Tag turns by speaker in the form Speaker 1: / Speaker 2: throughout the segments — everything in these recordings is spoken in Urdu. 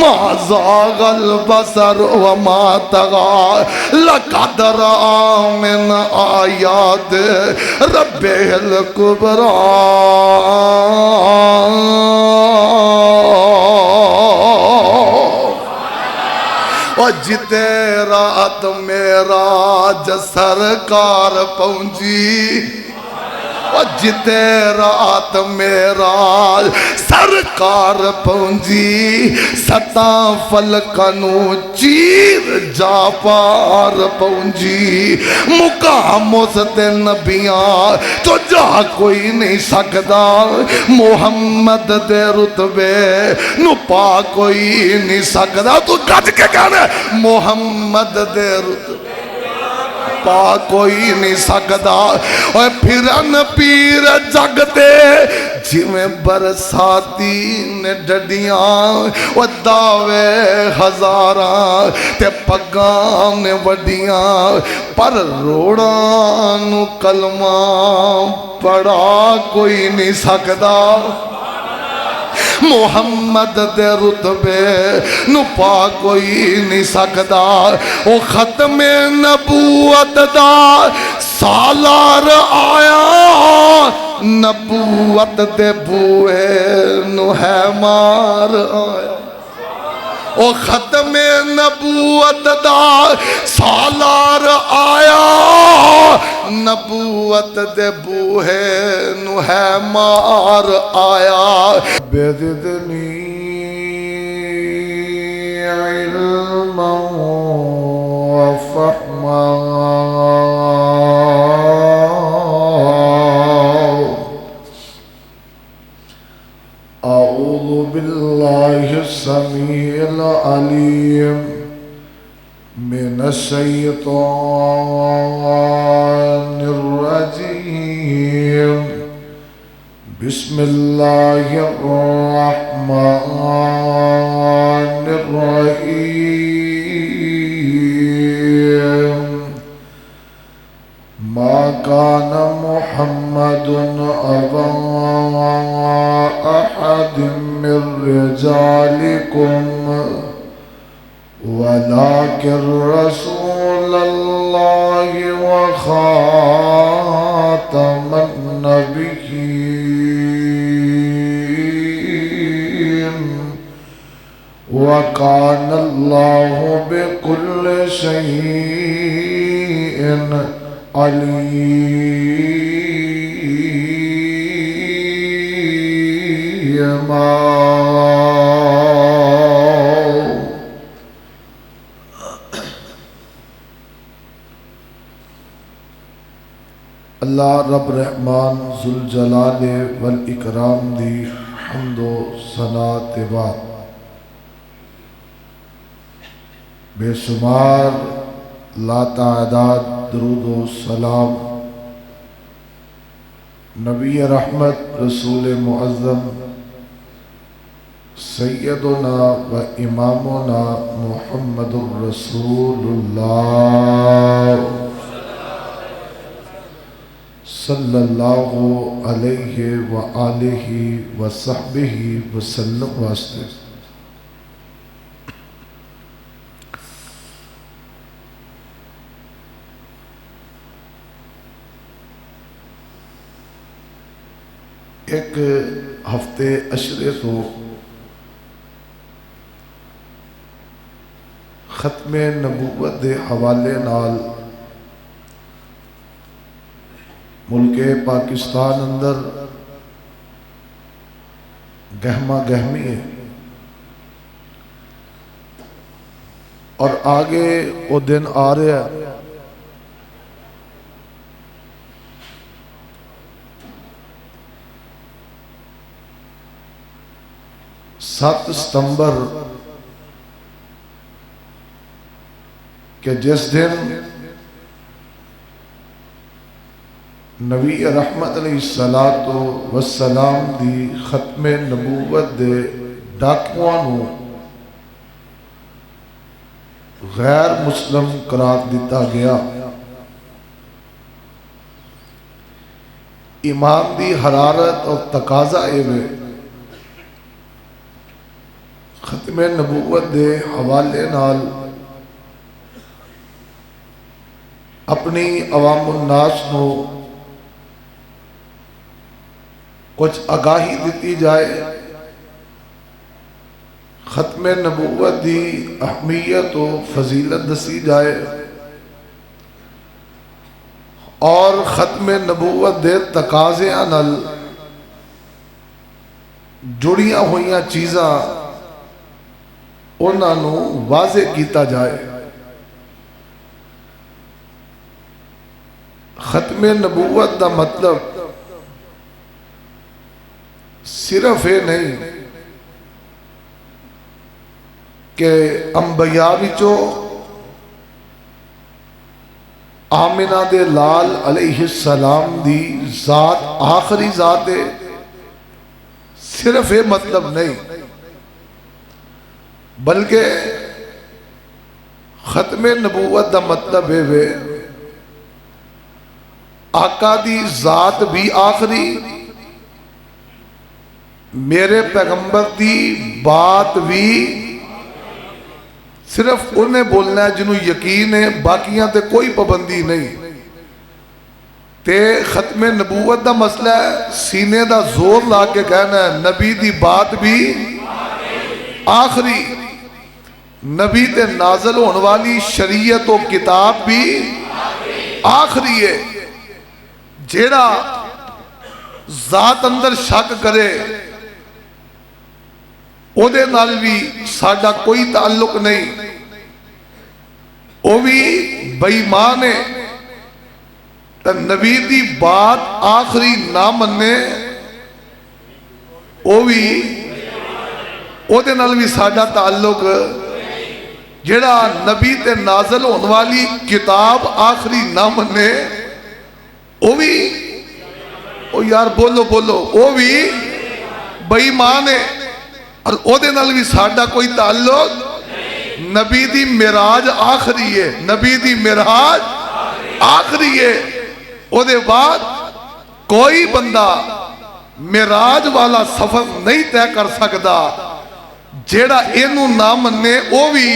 Speaker 1: ما زاغ البصر وما طغى لقد رأى من آیات ربه الکبریٰ اور جتے رات معراج سرکار پہنچی اور جتے رات معراج سرکار پہنچی ستاں فلکنو چیر جا پار پہنچی مقام اس تے نبیاں تو جا کوئی نہیں سکدا محمد دے رتبے نو پا کوئی نہیں سکدا تو گج کے کہنے محمد دے رتبے پا کوئی نہیں سکدا اور پھرن پیر جگتے جویں برساتی نے ڈڈیاں و دعوے ہزاراں تے پگاں نے وڈیاں پر روڑاں کلمہ پڑھا کوئی نہیں سکدا محمد دے رتبے نو پا کوئی نہیں سکدا او ختم نبوت دا سالار آیا نبوت دے بوئے نو ہے مار آیا او ختم نبوت دا سالار آیا نبوت دے بوہے نو ہے مار آیا بیددنی علما و فہما اعوذ باللہ السمیع العلیم من الشیطان الرجیم بسم اللہ الرحمن الرحیم ما كان محمد أبا أحد من رجالكم ولكن رسول الله وخاتم النبيين وكان الله بكل شيء علیما اللہ رب رحمان ذوالجلال والاکرام دی حمد و ثنا تے بعد بے شمار لا تعداد درود و سلام نبی رحمت رسول معظم سیدنا و امامنا محمد الرسول اللہ صلی اللہ علیہ وآلہ وصحبہ وسلم واسطے ایک ہفتے اشرے تو ختم نبوت دے حوالے نال ملک پاکستان اندر گہما گہمی ہے اور آگے وہ دن آ رہا ہے 7 ستمبر کہ جس دن نبی رحمت علیہ السلام دی ختم نبوت دے ڈاکوانوں غیر مسلم قرار دیتا گیا. ایمان دی حرارت اور تقاضا اے ختم نبوت دے حوالے نال اپنی عوام الناس نو کچھ آگاہی دیتی جائے، ختم نبوت دی اہمیت و فضیلت دسی جائے، اور ختم نبوت دے تقاضیاں نال جڑیاں ہوئیاں چیزاں انہاں نو واضح کیتا جائے۔ ختم نبوت دا مطلب صرف یہ نہیں کہ انبیاء وچوں آمنہ دے لال علیہ السلام دی ذات آخری ذات ہے، صرف یہ مطلب نہیں، بلکہ ختم نبوت دا مطلب ہے آقا دی ذات بھی آخری، میرے پیغمبر دی بات بھی صرف انہیں بولنا ہے جنہوں یقین ہے، باقیاں تے کوئی پابندی نہیں۔ تے ختم نبوت دا مسئلہ ہے سینے دا زور لا کے کہنا ہے نبی دی بات بھی آخری، نبی تے نازل ہونے والی شریعت و کتاب بھی آخری ہے۔ جیڑا ذات اندر شک کرے او دے نال بھی ساڈا کوئی تعلق نہیں، او بھی بے ایمان ہے۔ نبی دی بات آخری نہ مننے او بھی او دے نال بھی ساڈا تعلق، جیڑا نبی تے نازل ہونے والی کتاب آخری نہ مننے او بھی او یار بولو بولو او بھی بے ایمان ہے، اور او دے نال بھی ساڈا کوئی تعلق۔ نبی دی معراج آخری ہے، نبی دی معراج آخری ہے، او دے بعد کوئی بندہ معراج والا سفر نہیں طے کر سکتا۔ جیڑا اینو نہ مننے او بھی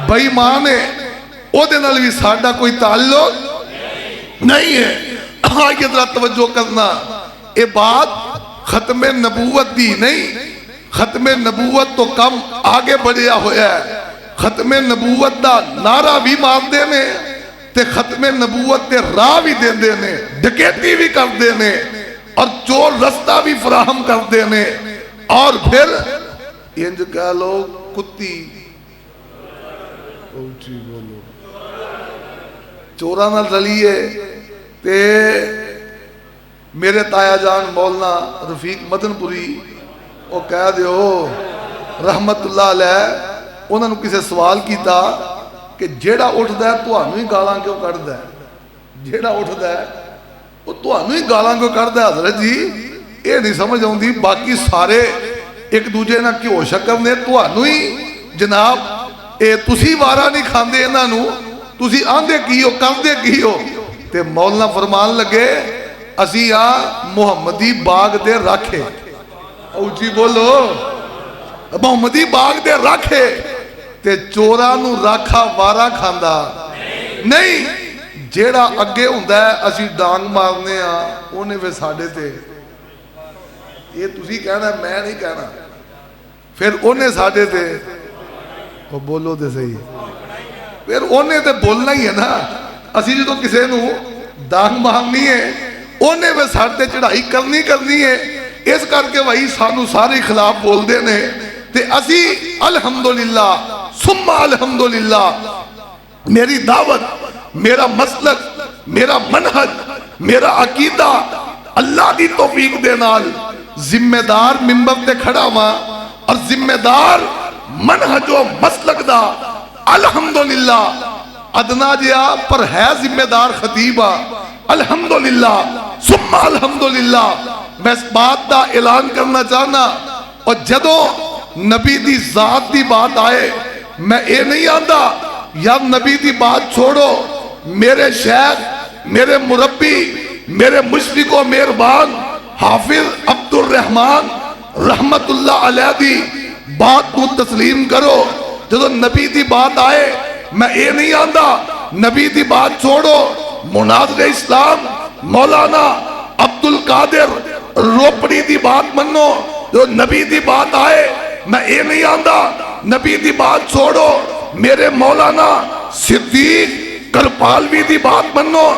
Speaker 1: بے ایمان ہے، او دے نال بھی ساڈا کوئی تعلق نہیں ہے۔ آئیے ذرا توجہ کرنا، اے بات ختم نبوت دی نہیں، ختم نبوت تو کم آگے بڑھیا ہویا ہے۔ ختم نبوت دا نعرہ بھی مان دینے تے ختم نبوت تے راہ بھی دین دینے، ڈکیتی بھی کر دینے اور چور رستہ بھی فراہم کر دینے، اور پھر انج کہہ لو کتی اوچی بولو چوراں نال رلیے۔ تے میرے تایا جان مولانا رفیق مدن پوری وہ کہہ دیو رحمت اللہ علیہ، انہوں نے کسے سوال کیتا کہ جیڑا اٹھدا ہے تہانوں ہی گالاں کیوں کڈدا ہے، جیڑا اٹھدا ہے وہ تہانوں ہی گالاں کیوں کڈدا ہے؟ حضرت جی یہ نہیں سمجھ آؤندی، باقی سارے ایک دوجے نہ کیوں شکر نے، تہانوں ہی جناب اے تسی وارا نہیں کھاندے انہاں نوں، تسی آندے کی ہو کردے کی ہو؟ تے مولانا فرمان لگے اسی محمدی باغ دے راکھے، اوچی بولو محمدی باغ دے راکھے، تے چوراں نوں راکھا وارا کھاندا نہیں، جیڑا اگے ہوندا ہے اسی ڈانگ مارنے اونے پھر ساڈے تے، یہ تسی کہنا میں نہیں کہنا، پھر اونے ساڈے تے وہ بولو تے صحیح، پھر اونے تے بولنا ہی ہے نا۔ اسی جو تو کسے نو ڈانگ مارنی ہے اونے پہ ساڈے چڑھائی کرنی ہے، اس کر کے وہی سانو سارے خلاف بول دینے، تے اسی الحمدللہ ثم الحمدللہ میری دعوت، میرا مسلک، میرا منہج، میرا عقیدہ اللہ دی توفیق دے نال ذمہ دار منبر تے کھڑا ہوا، اور ذمہ دار منہج و مسلک دا الحمدللہ ادنا جیا پر ہے ذمہ دار خطیبہ، الحمدللہ ثم الحمدللہ۔ میں اس بات دا اعلان کرنا چاہنا، اور جدو نبی دی ذات دی بات آئے میں اے نہیں آندا یا نبی دی بات چھوڑو، میرے شیخ، میرے مربی، میرے مشفق و مہربان حافظ عبد الرحمن رحمت اللہ علیہ دی بات کو تسلیم کرو. جدو نبی دی بات آئے میں اے نہیں آندا نبی دی بات چھوڑو. مناظر اسلام مولانا عبد القادر روپڑی دی بات منو. جو نبی دی بات آئے میں اے نہیں آندا نبی دی بات چھوڑو. میرے مولانا صدیق کرپالوی دی بات منو.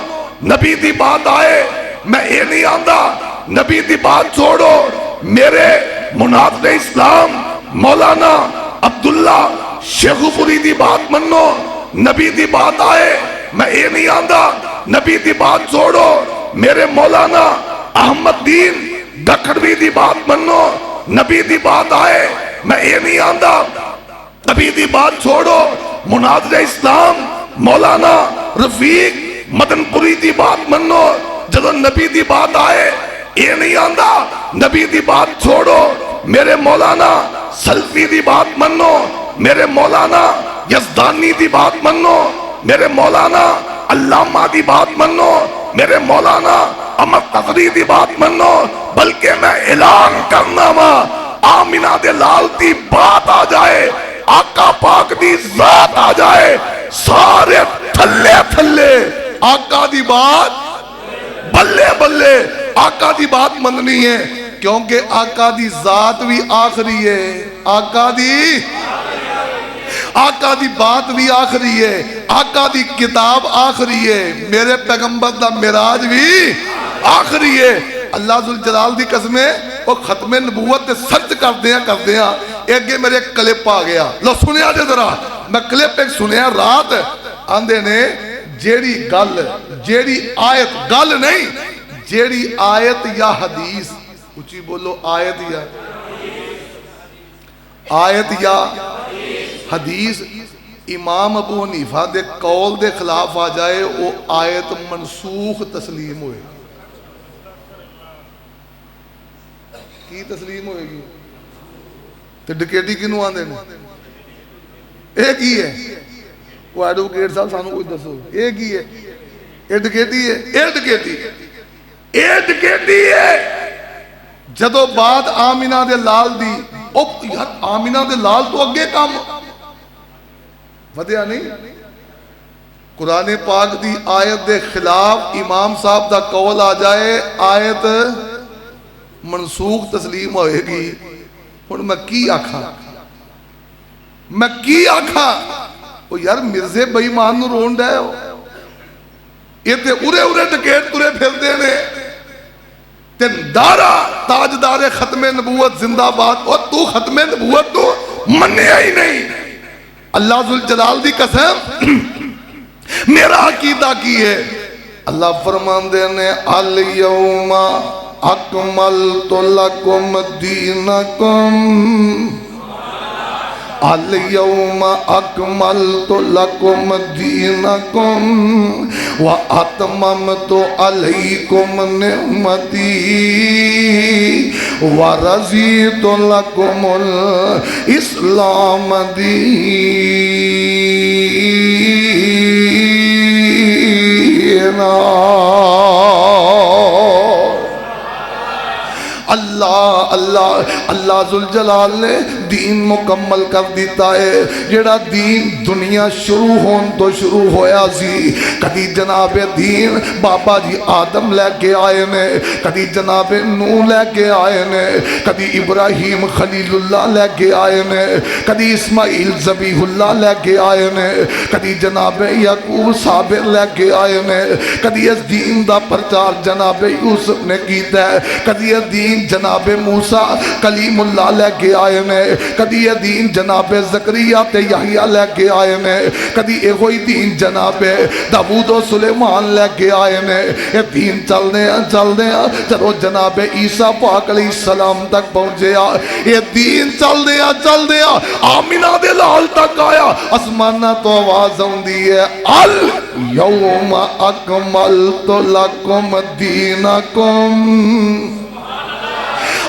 Speaker 1: نبی دی بات آئے میں اے نہیں آندا نبی دی بات چھوڑو. میرے مناظر اسلام مولانا عبداللہ شیخوپوری دی بات منو. نبی دی بات آئے میں اے نہیں آندا نبی دی بات چھوڑو. میرے مولانا احمد دین دکھڑوی دی بات منو. نبی دی بات آئے میں اے نہیں آندا نبی دی بات چھوڑو. مناظر اسلام مولانا رفیق مدن پوری دی بات منو. جدو نبی دی بات آئے اے نہیں آندا نبی دی بات چھوڑو. میرے مولانا سلفی دی بات منو. میرے مولانا یزدانی دی بات منو. میرے مولانا علامہ دی بات منو. میرے مولانا احمد تغری دی بات منو. بلکہ میں اعلان کرنا وا آمینہ دے لال دی بات آ جائے آقا پاک دی ذات آ جائے سارے تھلے تھلے آقا دی بات بلے بلے آقا دی بات مننی ہے. کیونکہ آقا دی ذات بھی آخری ہے. آقا دی بات بھی آخری ہے. آقا دی کتاب آخری ہے. میرے پیغمبر دا معراج بھی آخری ہے. اللہ ذوالجلال دی قسمیں وہ ختم نبوت سرچ کر دیا ایک میرے کلپ آ گیا. لو سنیا جے ذرا میں کلپ ایک سنیا رات آندے نے جیڑی گل جیڑی آیت گل نہیں جیڑی آیت یا حدیث اچھی بولو آیت یا حدیث امام ابو حنیفہ دے قول دے خلاف آ جائے وہ آیت منسوخ تسلیم ہوئے. کی تسلیم ہوئے گی تو ڈکیٹی کنوں آندے نے ایک ہی ہے. وہ ایڈوکیٹ صاحب سانو کوئی دسو ایک ہی ہے. اے ڈکیٹی ہے اے ڈکیٹی ہے. جدو بات آمینہ دے لال دی یار آمینہ دے لال تو اگے کام ودیا نہیں. قرآن پاک دی آیت دے خلاف امام صاحب دا قول آ جائے آیت منسوخ تسلیم ہوئے گی. اور میں کی آکھا وہ یار مرزے بھائی مان نو رون ڈے ہو یہ تے ارے ڈکیٹ ترے پھر دینے تے دارا تاجدار ختم نبوت زندہ باد اور تو ختم نبوت تو منیا ہی نہیں. اللہ ذوالجلال دی قسم میرا عقیدہ کی ہے. اللہ فرمان دینے الیوم اکملت لکم دینکم الیوم اکملت لکم دینکم واتممت علیکم نعمتی ورضیت لکم الاسلام دینا. اللہ ذوالجلال نے دین مکمل کر دیتا ہے. جڑا دین دنیا شروع ہون تو شروع ہویا سی کدی جناب دین بابا جی آدم لے کے آئے نے کدی جناب نوح لے کے آئے نے کدی ابراہیم خلیل اللہ لے کے آئے نے کدی اسماعیل ذبیح اللہ لے کے آئے نے کدی جناب یعقوب صابر لے کے آئے نے کدی اس دین دا پرچار جناب یوسف نے کیتا ہے کدی اس دین جناب موسیٰ کلیم اللہ لے کے آئے نے کدی یہ دین جناب زکریہ تے یحییٰ لے کے آئے نے کدی ایہوئی دین جناب داؤد و سلیمان لے کے آئے نے. یہ دین چل دے چلو جناب عیسیٰ پاک علیہ السلام تک پہنچے. یہ دین چل دے آمینہ دے لال تک آیا. اسمانہ تو آواز ہوندی ہے الیوم اکملت لکم دینکم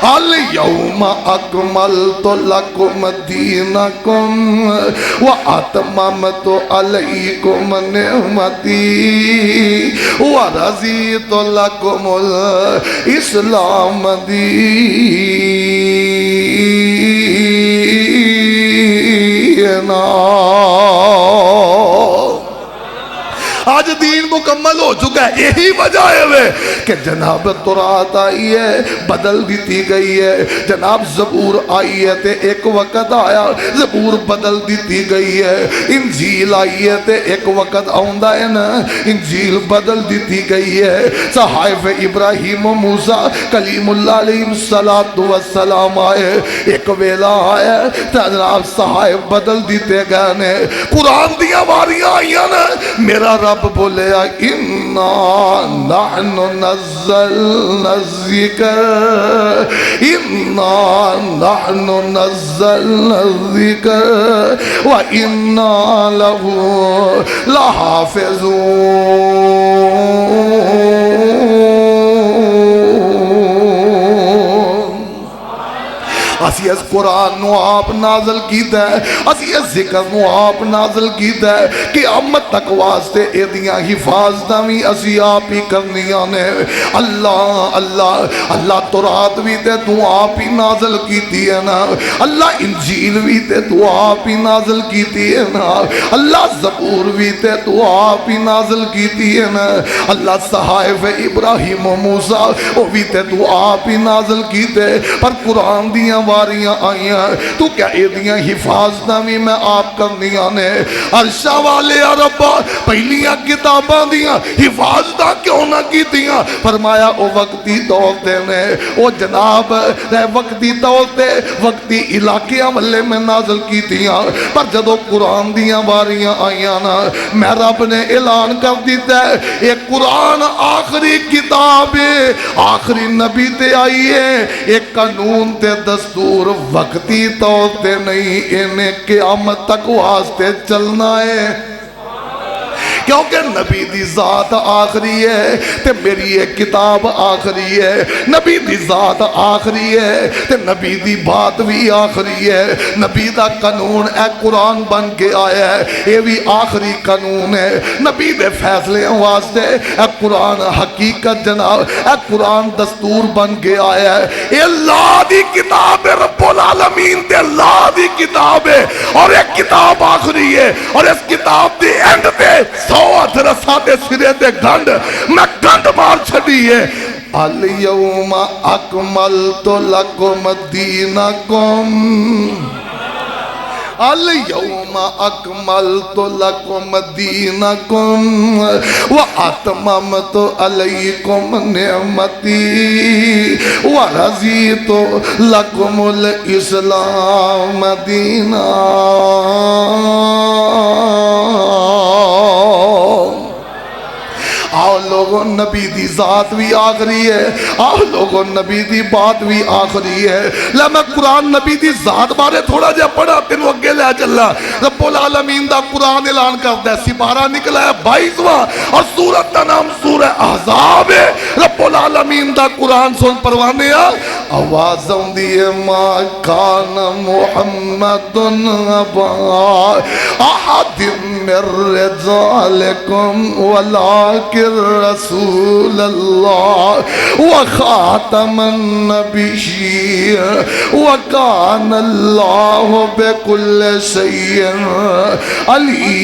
Speaker 1: الیوم اکملت لکم دینکم واتممت علیکم نعمتی ورضیت لکم الاسلام دینا. نا آج دین مکمل ہو چکا ہے. یہی وجہ ہے کہ جناب تورات آئی ہے بدل دیتی گئی ہے, جناب زبور آئی ہے تے ایک وقت آیا زبور بدل دیتی گئی ہے, انجیل آئی ہے تے ایک وقت آؤندا ہے نا انجیل بدل دیتی گئی ہے. صحائف ابراہیم و موسیٰ کلیم اللہ علیہ السلام آئے, ایک ویلا آیا جناب صحائف بدل دیتے گئے نے. قرآن دیا واریاں آئیاں نا, میرا رب بولے اِنَّا نَحْنُ نَزَّلْنَا الذِّكْرَ اِنَّا نَحْنُ نَزَّلْنَا الذِّكْرَ وَإِنَّا لَهُ لَحَافِظُونَ. اسی اس قرآن نو آپ نازل کیتا ہے, اسی اس ذکر نو آپ نازل کیتا ہے کہ قیامت تک واسطے ایدیاں حفاظتاں بھی اسی آپ ہی کرنیاں نے. اللہ اللہ اللہ تورات بھی تے تو آپ ہی نازل کیتی ہے نا, اللہ انجیل بھی تے تو آپ ہی نازل کیتی ہے نا, اللہ زبور بھی تے تو آپ ہی نازل کیتی ہے نا, اللہ صحائف ابراہیم و موسیٰ وہ بھی تے تو آپ ہی نازل کیتے. پر قرآن دیاں واریاں آئیاں تو کیا ایدیاں حفاظتاں بھی میں آپ کرنیاں نے. عرشہ والے ربا پہلیاں کتاباں دیاں حفاظتاں کیوں نہ کی دیاں؟ فرمایا او وقتی طور تے نے او جناب وقتی طور تے وقتی علاقیاں والے میں نازل کی دیاں. پر جدو قرآن دیاں واریاں آئیاں نا میں رب نے اعلان کر دیتا ہے ایک قرآن آخری کتاب ہے, آخری نبی تے آئی ہے, ایک قانون تے دستور وقتی طور تے نہیں, انہیں قیامت تک واسطے چلنا ہے. کیونکہ نبی دی ذات آخری ہے تے میری ایک کتاب آخری ہے, نبی دی ذات آخری ہے تے نبی دی بات بھی آخری ہے, نبی دا قانون اے قرآن بن کے آیا ہے, یہ بھی آخری قانون ہے. نبی دے فیصلے واسطے اے قرآن حقیقت جناب اے قرآن دستور بن کے آیا ہے. یہ اللہ دی کتاب ہے, رب العالمین تے اللہ دی کتاب ہے, اور ایک کتاب آخری ہے, اور اس کتاب دی اینڈ تے سوات رسا دے سرے دے گھنڈ میں گھنڈ مار چھڑی ہے. الیوم اکملت لکم دینکم, الیوم اکملت لکم دینکم واتممت علیکم نعمتی ورضیت لکم الاسلام دینا. آؤ لوگوں نبی دی ذات بھی آخری ہے, آؤ لوگوں نبی دی بات بھی آخری ہے. لے میں قرآن نبی دی ذات بارے تھوڑا جا پڑھا تینوں اگے لے چلا. رب العالمین دا قرآن اعلان کرتا ہے, سپارہ نکلا ہے 22واں اور سورت دا نام سورہ احزاب ہے. رب العالمین دا قرآن سن پروانے آواز دیئے ما کان محمد ابا احد من رجالکم ولیکن رسول اللہ وخاتم النبیین وکان اللہ بکل شیء علیما.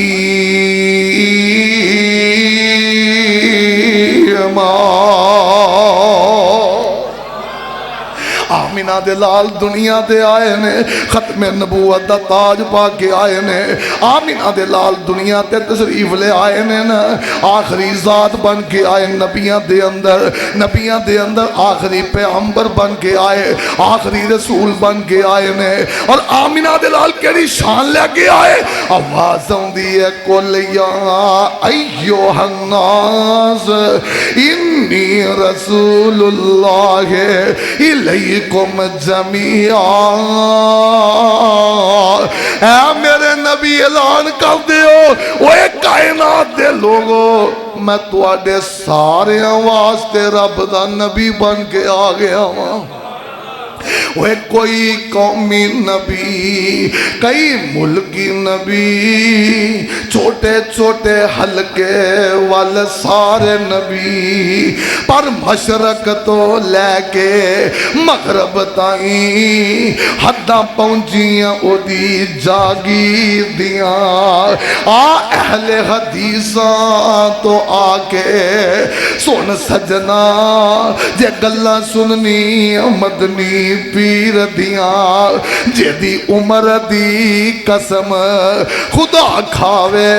Speaker 1: آمینہ دے لال دنیا دے آئے نے, ختم نبوت دا تاج پا کے آئے نے, آمینہ دے لال دنیا تے تشریف لے آئے نے نا, آخری ذات بن کے آئے نبیاں دے اندر آخری پیغمبر بن کے آئے, آخری رسول بن کے آئے نے. اور آمینہ دے لال کیڑی شان لے کے آئے, آواز دی ہے قل یا ایوہ الناس انی رسول اللہ الیکم جمیعا. اے میرے نبی اعلان کر دیو اوے کائنات دے لوگو میں تواڈے سارے واسطے رب دا نبی بن کے آ گیا ہوں. وہ کوئی قومی نبی کئی ملکی نبی چھوٹے چھوٹے حلقے والے سارے نبی پر مشرق تو لے کے مغرب تائیں حداں پہنچیاں او دی جاگیر دیاں اہل حدیثاں تو آ کے سن سجنا جے گلاں سننی مدنی پیر دیاں جیدی عمر دی قسم خدا کھاوے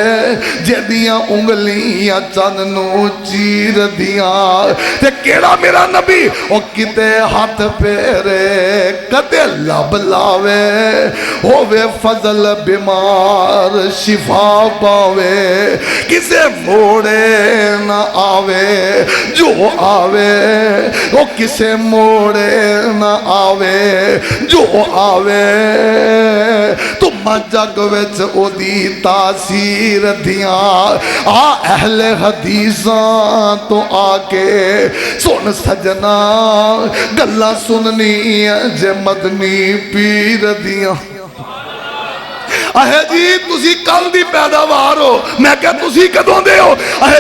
Speaker 1: جیدیاں انگلیاں چننو چیر دیاں تے کیڑا میرا نبی او کتے ہاتھ پیرے کدے لب لاوے ہووے فضل بیمار شفا پاوے کسے موڑے نہ آوے جو آوے وہ کسے موڑے نہ آوے جو آوے تم جگ وچ او دی تاثیر دیاں اہل حدیثاں تو آ کے سن سجنا گلاں سننی جے مدنی پیر دیاں جی تسی کل دی پیداوار ہو میں کہا تسی کدوں دے ہو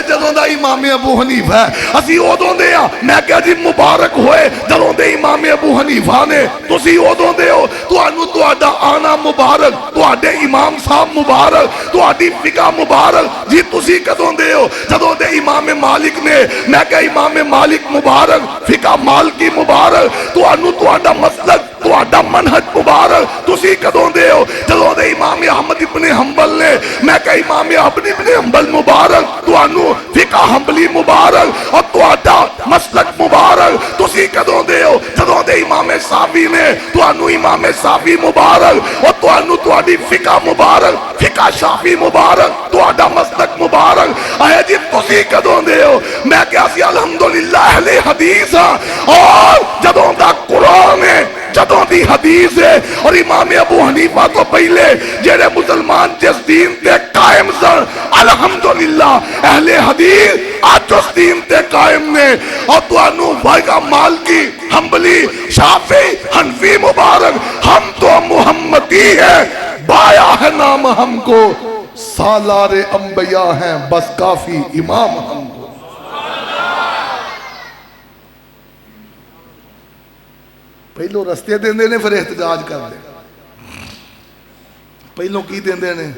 Speaker 1: جدوں دا امام ابو حنیفہ ہے اسی ادوں دے ہاں میں کہا جی مبارک ہوئے جدوں دے امام ابو حنیفہ نے تسی ادوں دے ہو تانوں تہاڈا آنا مبارک تہاڈے امام صاحب مبارک تہاڈی فقہ مبارک جی تسی کدوں دے ہو جدوں دے امام مالک نے میں کہا امام مالک مبارک فقہ مالکی مبارک تانوں تہاڈا مسلک تہاڈا منہج مبارک تسی کدوں دے ہو جدوں دے امام احمد ابن حنبل نے میں کہا امام احمد ابن حنبل مبارک تانوں فقہ حنبلی مبارک اور تہاڈا مسلک مبارک تسی کدوں دے ہو جدوں دے امام صافی نے تانوں امام صافی مبارک اور تانوں تہاڈی فقہ مبارک فقہ شافی مبارک تہاڈا مسلک مبارک جی تسی کدوں دے ہو میں کہا سی الحمدللہ اہل حدیث اور جدوں دا قرآن ہے جدوں دی حدیث ہے اور امام ابو حنیفہ تو پہلے جڑے مسلمان جس دین تے قائم سن الحمدللہ اہل حدیث آج اس دین تے قائم نے اور تانوں بھائیگا مالکی حنبلی شافعی حنفی مبارک ہم تو محمدی ہیں بایا ہے نام ہم کو سالار انبیاء ہیں بس کافی امام ہم کو پہلو رستے دیں دے نے پھر احتجاج کر دے پہلو کی دیں دے نے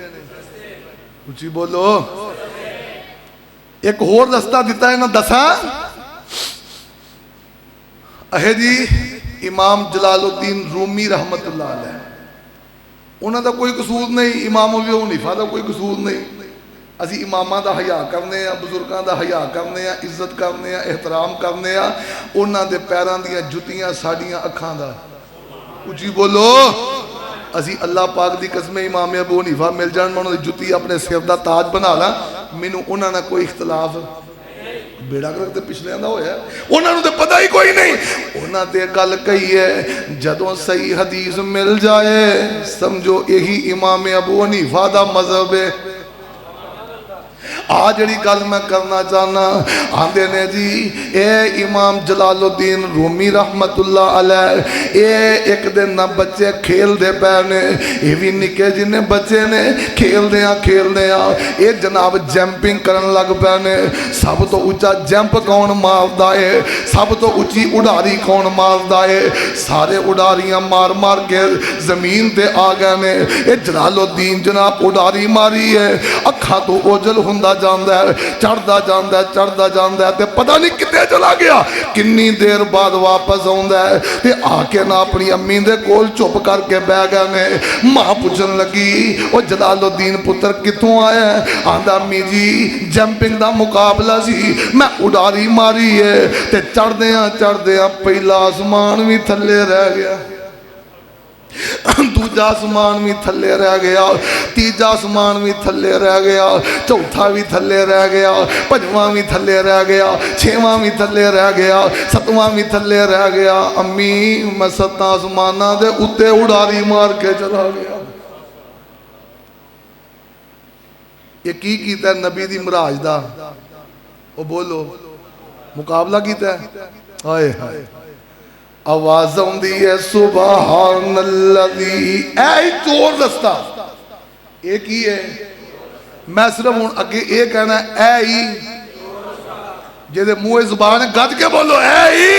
Speaker 1: اچھی بولو ایک اور رستہ دیتا ہے نا دساں جی امام جلال الدین رومی رحمت اللہ علیہ انہوں دا کوئی قصور نہیں امام ابو حنیفہ دا کوئی قصور نہیں اسی امامہ دا حیاء کرنے ہیں بزرگاں دا حیاء کرنے ہیں عزت کرنے ہیں احترام کرنے ہیں انہاں دے پیران دیا جتیاں ساڑیاں اکھاں دا اچھی بولو اسی اللہ پاک دی قسم امام ابو حنیفہ مل جان میں انہوں نے جتی اپنے سر دا تاج بنا لا مینوں انہاں نے کوئی اختلاف بیڑا کرتے پچھلے آندہ ہویا ہے انہوں نے پتہ ہی کوئی نہیں انہوں نے گل کہی ہے جدوں صحیح حدیث مل جائے سمجھو یہی امام ابو حنیفہ دا مذہب ہے آج جڑی گل میں کرنا چاہنا آندے نے جی اے امام جلال الدین رومی رحمت اللہ علیہ اے ایک دن نہ بچے کھیل دے پہنے اے بھی نکے جنہیں بچے نے کھیل دیا اے جناب جمپنگ کرن لگ پہنے سب تو اچھا جمپ کون مار دائے سب تو اچھی اڑاری کون مار دائے سارے اڑاریاں مار مار کے زمین تے آ گئے نے اے جلال الدین جناب اڑاری ماری ہے اکھا تو اوجل ہندہ جاندہ ہے چڑھدا جاندہ ہے تے پتہ نہیں کتے چلا گیا کنی دیر بعد واپس ہوندہ ہے تے آکے نا اپنی امین دے کول چپ کر کے بے گئے نے ماں پوچھن لگی او جلال الدین پتر کتوں آئے ہیں آندہ امی جی جمپنگ دا مقابلہ سی میں اڑاری ماری ہے تے چڑھ دیاں پہلا آسمان بھی تھلے رہ گیا دوجا آسمان بھی تھلے رہ گیا تیجا آسمان بھی تھلے رہ گیا چوتھا بھی تھلے رہ گیا پنجواں بھی تھلے رہ گیا چھواں بھی تھلے رہ گیا ستواں بھی تھلے رہ گیا امی میں ستاں آسماناں دے اتے اڑاری مار کے چلا گیا یہ کی کیتا ہے نبی دی مراج دا وہ بولو مقابلہ کیتا ہے آئے آواز آندی ہے سبحان اللذی، اے چور دستا ایک ہی ہے، میں صرف ہوں اگے ایک کہنا ہے اے ہی، جیدے منہ زبان ہے گد کے بولو اے ہی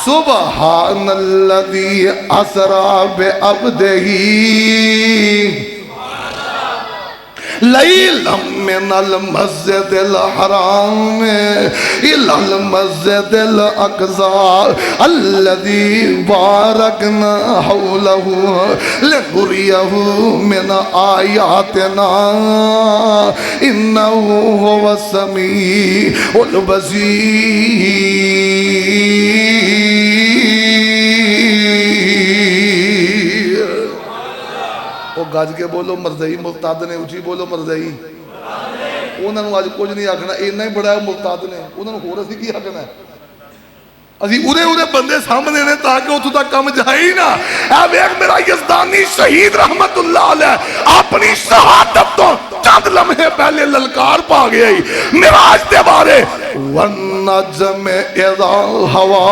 Speaker 1: سبحان اللذی اسرا بعبدہی لیلا من المسجد الحرام الى المسجد الاقصى الذي باركنا حوله لنريه من آياتنا انه هو السميع البصير. گج کے بولو مرضی مرتد نے، اچھی بولو مرضی. انہوں نے آج کچھ نہیں آکھنا، اینا ہی بڑا ہے مرتد نے، انہوں نے ہور اسی کی آکھنا ہے. اسی اورے اورے بندے سامنے نے تاکہ اتھو تک کم جائے ہی نا. اے ویک میرا یزدانی شہید رحمت اللہ علیہ اپنی شہادت تو چند لمحے پہلے للکار پا گیا ہی معراج دے بارے والنجم اذا ہوا،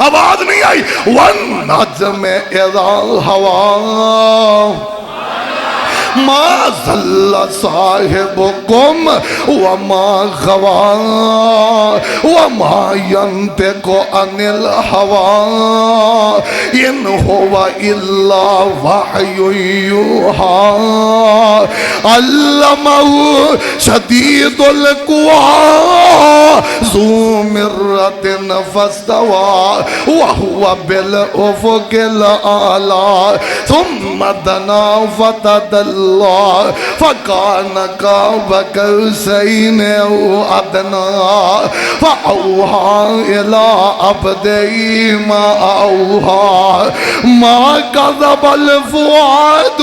Speaker 1: آواز نہیں آئی والنجم اذا ہوا ما ظل صاحبكم وما غوا وما ينطق عن الهوى إن هو إلا وحي يوحى علمه شديد القوى ذو مرة فاستوى وهو بالأفق الأعلى ثم دنا فتدلى فكان قاب قوسين أو أدنى فأوحى إلى عبده ما أوحى ما كذب الفؤاد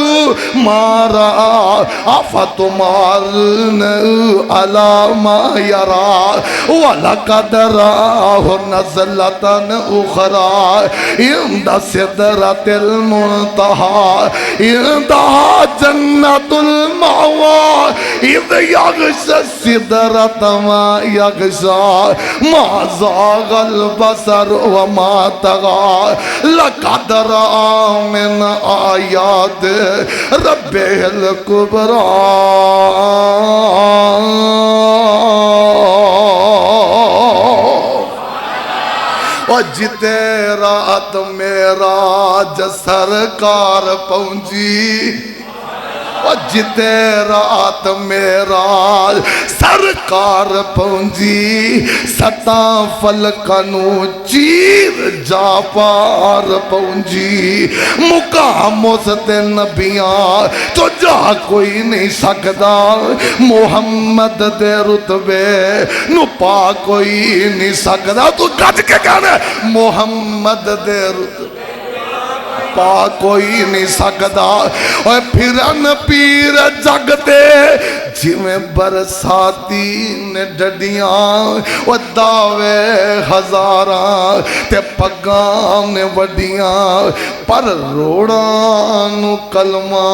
Speaker 1: ما رأى أفتمارون على ما يرى ولقد رآه نزلة أخرى عند سدرة المنتهى عندها جنت المأوى اذ يغشى السدرة ما يغشى ما زاغ البصر وما طغى لقد رأى من آيات ربه الكبرى جتے رات معراج سرکار پہنچی، جتے رات معراج سرکار پہنچی ستاں فلکنوں چیر جا پار پہنچی مقام اس تے نبیاں تو جا کوئی نہیں سکدا محمد دے رتبے نو پا کوئی نہیں سکدا. تو گج کے کہنا محمد دے رتبے پا کوئی نہیں سکدا. اور پھرن پیر جگتے جویں برساتی نے ڈڈیاں وہ دعوے ہزاراں تے پگاں نے وڈیاں پر روڑاں کلمہ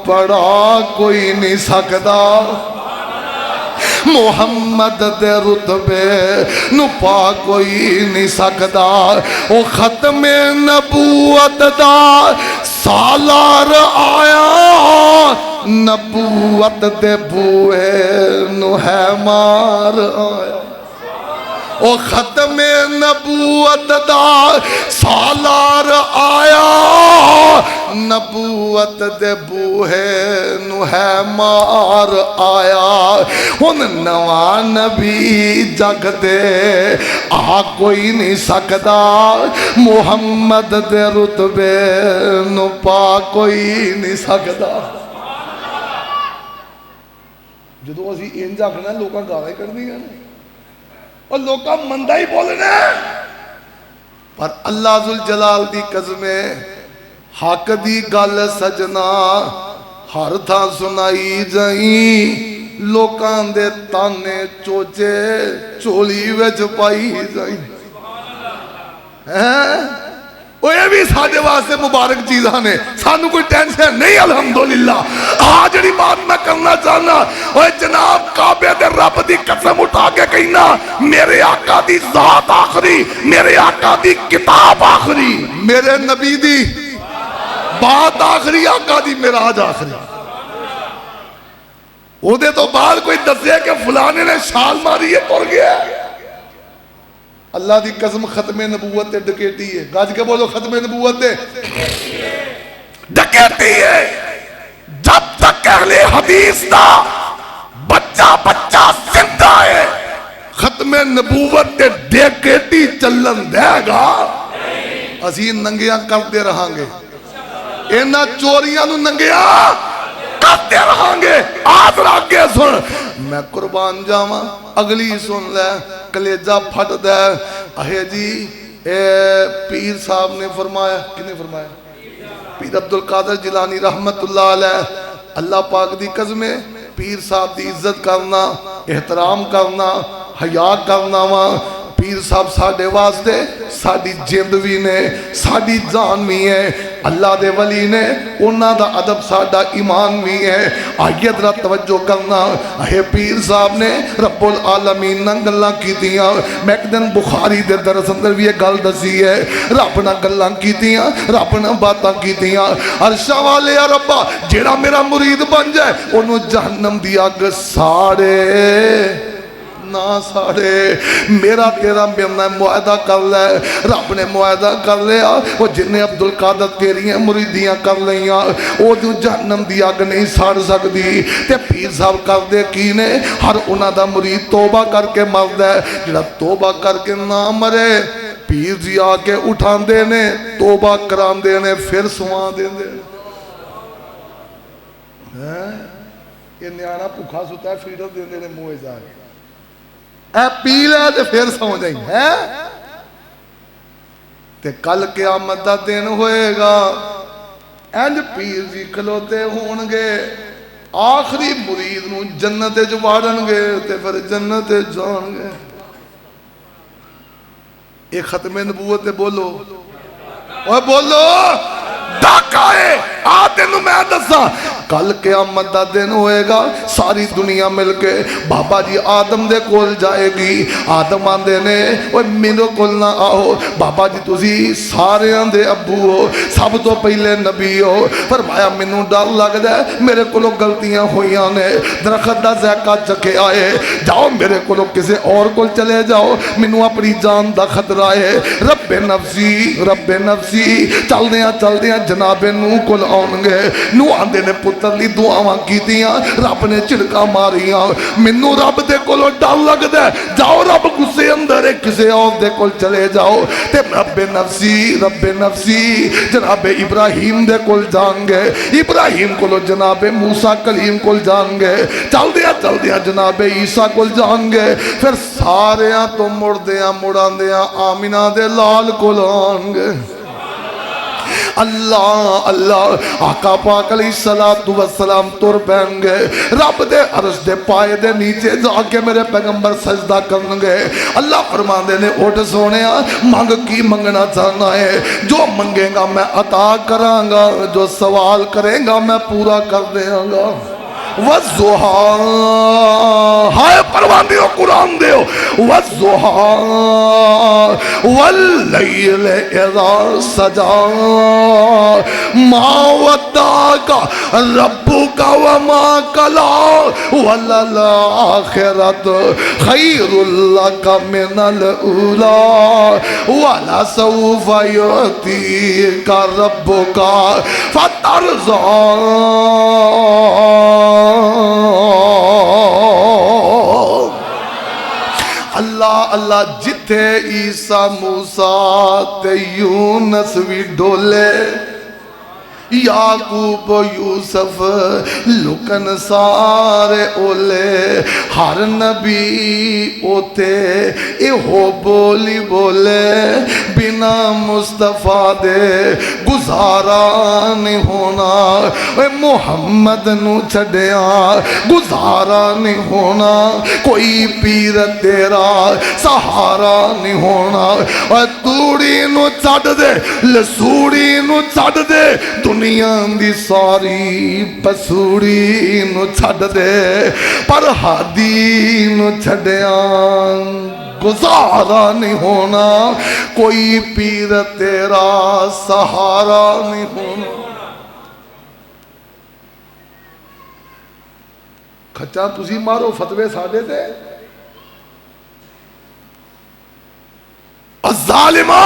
Speaker 1: پڑھا کوئی نہیں سکدا. محمد دے رتبے نو پا کوئی نہیں سکدا. او ختم نبوت دا سالار آیا نبوت دے بوئے نو ہے مار آیا. او ختم نبوت دا سالار آیا نبوت دے بوہے نو ہے مار آیا. ان نواں نبی جگ دے آ کوئی نہیں سکدا محمد دے رتبے نو پا کوئی نہیں سکدا. جدو اسی انج آکھنا لوکاں گالاں ہی کڈھدیاں نے اور لوکاں مندہ ہی بولنا پر اللہ ذوالجلال دی قسم حق دی گل سجنا ہر تھا سنائی جائیں لوکاں دے تانے چوچے چولی وچ پائی جائیں. وہ یہ بھی سارے واسطے مبارک چیزاں نے، سانو کوئی ٹینشن نہیں الحمدللہ۔ ہاں جڑی بات میں کرنا چاہنا، وہ جناب کعبے دے رب دی قسم اٹھا کے کہنا میرے آقا دی ذات آخری، میرے آقا دی کتاب آخری، میرے نبی دی بات آخری، آقا دی معراج آخری۔ وہ دے تو بعد کوئی دسے کہ فلانے نے شال ماری ہے پڑ گیا۔ اللہ دی قسم ختم نبوت تے ڈکیٹی ہے، گاج کے بولو ختم نبوت تے ڈکیٹی ہے۔ جب تک اہل حدیث دا بچہ بچہ زندہ ہے ختم نبوت تے ڈکیٹی چلن دے گا، اسی ننگیاں کرتے رہاں گے، اینا چوریاں نو ننگیاں کرتے رہاں گے۔ آج راگے سن میں قربان جاواں، اگلی سن لے کلیجہ پھٹ دے۔ اہے جی اے پیر صاحب نے فرمایا، کنے فرمایا؟ پیر عبدالقادر جیلانی رحمت اللہ علیہ، اللہ پاک دی قسم ہے پیر صاحب دی عزت کرنا، احترام کرنا، حیا کرنا وا۔ پیر صاحب ساڑھے واسطے ساڑھی جند بھی نے، ساڑھی جان بھی ہے، اللہ دے ولی نے انہاں دا ادب ساڑھا ایمان بھی ہے۔ آئیے ذرا توجہ کرنا، اے پیر صاحب نے رب العالمین نہ گلاں کیتیاں۔ میں ایک دن بخاری دے درس اندر بھی یہ گل دسی ہے، رب نہ گلاں کیتیاں، رب نہ باتاں کیتیاں۔ عرشہ والے یا ربا جیڑا میرا مرید بن جائے انہوں جہنم دی آگ ساڑے نہ ساڑے، میرا تیرا میرا معاہدہ کر لے۔ رب نے معاہدہ کر لیا، وہ جنہیں عبدالقادر تیریاں مریدیاں کر لیاں وہ جو جہنم دی آگ نہیں ساڑ سکتی۔ تے پیر صاحب کر دے کینے، ہر انہاں دا مرید توبہ کر کے مر دے، جڑا توبہ کر کے نہ مرے پیر جی آ کے اٹھان دینے، توبہ کران دینے، پھر سوان دینے۔ یہ نیانا پکھا ستا ہے فیڈر دینے موئے جائے اے پی لے تے پھر سو جائیں ہے تے کل قیامت دا دن ہوئے گا، اینج پیر جی کھلوتے ہونگے، آخری مرید نو جنت جوارن گے تے پھر جنت جان گے۔ ایک ختم نبوت بولو، اوہ بولو ڈاکہ ہے آتے نو میں دسا کل قیامت دا دن ہوئے گا، ساری دنیا مل کے بابا جی آدم دے کول جائے گی۔ آدم آندے نے وہ میرے کول نہ آؤ، بابا جی تسی سارے آندے ابو ہو، سب تو پہلے نبی ہو۔ فرمایا منو ڈر لگ جائے میرے کولو غلطیاں ہویاں نے، درخت دا ذائقہ چکے آئے، جاؤ میرے کولو کسے اور کول چلے جاؤ، منو اپنی جان دا خطرہ ہے۔ رب نفسی چل دیاں جناب نو کول آنگے۔ نو آندے نے پتر لی دعاواں کیتیاں، رب نے چڑکا ماریاں، منو رب دے کولو ڈر لگ دے، جاؤ رب گسے اندر کسے اور دے کول چلے جاؤ۔ تے رب نفسی جناب ابراہیم دے کول جانگے، ابراہیم کولو جناب موسیٰ کلیم کول جانگے، چل دیاں جناب عیسیٰ کول جانگے، پھر ساریاں تو مڑان دیاں آمینہ دے لال کول آنگے۔ اللہ آقا پاک علیہ السلام تر پہن گے، رب دے عرش دے پائے دے نیچے جا کے میرے پیغمبر سجدہ کرن گے۔ اللہ فرمان دے نے اٹھ سونیا مانگ کی منگنا چاہنا ہے، جو منگے گا میں عطا کروں گا، جو سوال کرے گا میں پورا کر دیں گا۔ وَالضُّحَىٰ ہائے پروان دیو قرآن دیو، وَالضُّحَىٰ وَاللَّيْلِ اِذَا سَجَىٰ مَا وَدَّعَكَ رَبُّكَ وَمَا قَلَىٰ وَلَلْآخِرَةُ خَيْرٌ لَكَ مِنَ الْأُولَىٰ وَلَسَوْفَ يُعْطِيكَ رَبُّكَ فَتَرْضَىٰ۔ اللہ جتھے عیسیٰ موسیٰ تے یونس بھی ڈولے، یعقوب یوسف لکن سارے اولے، ہر نبی اوتے اے ہو بولی بولے، بنا مصطفیٰ دے گزارا نہیں ہونا اے محمد نو چھڈیا گزارا نہیں ہونا کوئی پیر تیرا سہارا نہیں ہونا اے توڑی نو چھڈ دے لسوڑی نو چھڈ دے دنیا دی ساری پسوڑی نو چھڈ دے پر ہادی نو چھڈیا گزارا نہیں ہونا کوئی پیر تیرا سہارا نہیں ہونا کھچا تسی مارو فتوے ساڑے دے الظالمہ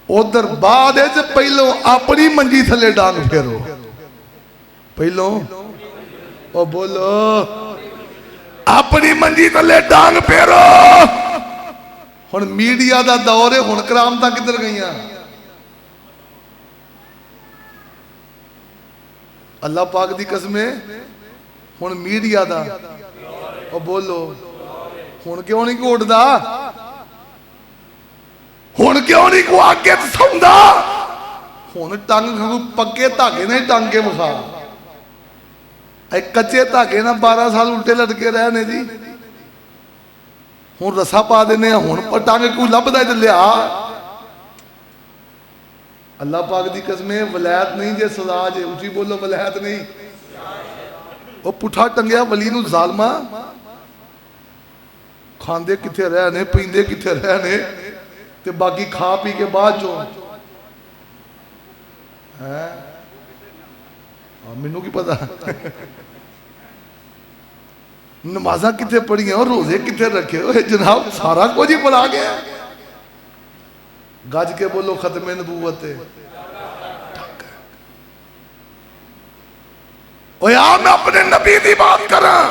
Speaker 1: ادھر بعد ہے جو پہلو اپنی منجی تھلے ڈانگ پھیرو پہلو او بولو اپنی منجی تھلے ڈانگ پھیرو ہن میڈیا دا دور ہے ہن کرامتاں کدھر گئیاں اللہ پاک دی قسم ہے ہن میڈیا دا او بولو ہن کیوں نہیں کوٹ دا ہن کیوں نہیں کو آگے سوندا ہن ٹنگ پکے دھاگے نہیں ٹنگ کے مخا اے کچے دھاگے نہ 12 سال الٹے لٹکے رہنے جی ہن رسا پا دینے ہن پر ٹنگ کو لبدا تے لیا اللہ پاک دی قسم ولایت نہیں جے سزا جے اونچی بولو ولایت نہیں وہ پٹھا ٹنگیا ولی نو ظالما کھاندے کتھے رہنے پیندے کتھے رہنے تے باقی کھا پی کے بعد جو منو کی پتا نمازاں کتنے پڑھی ہیں اور روزے کتنے رکھے ہوئے جناب سارا کچھ ہی پڑھا گیا گج کے بولو ختم نبوت ہے اوہ میں اپنے نبی دی بات کراں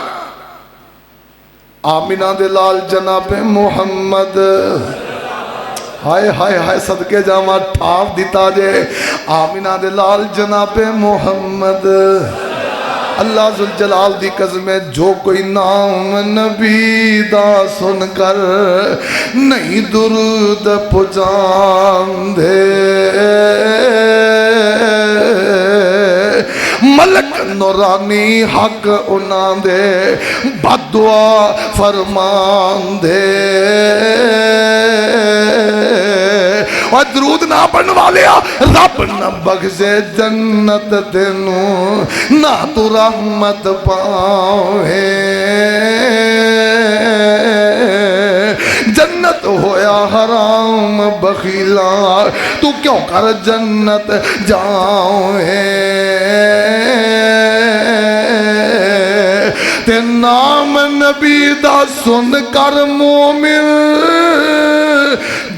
Speaker 1: آمینہ دے لال جناب محمد ہائے ہائے ہائے صدقے جامع ٹھاپ دیتا جے آمینہ دے لال جناب محمد اللہ ذوالجلال دی قسم ہے جو کوئی نام نبی دا سن کر نہیں درود پہنچان دے ملک نورانی حق انہاں دے بد دعا فرمان دے اور درود نہ پڑھنے والے رب نہ بخشے جنت تینوں نہ تو رحمت پاوے جنت ہویا حرام بخیلا تو کیوں کر جنت جاوے تے نام نبی دا سن کر مومن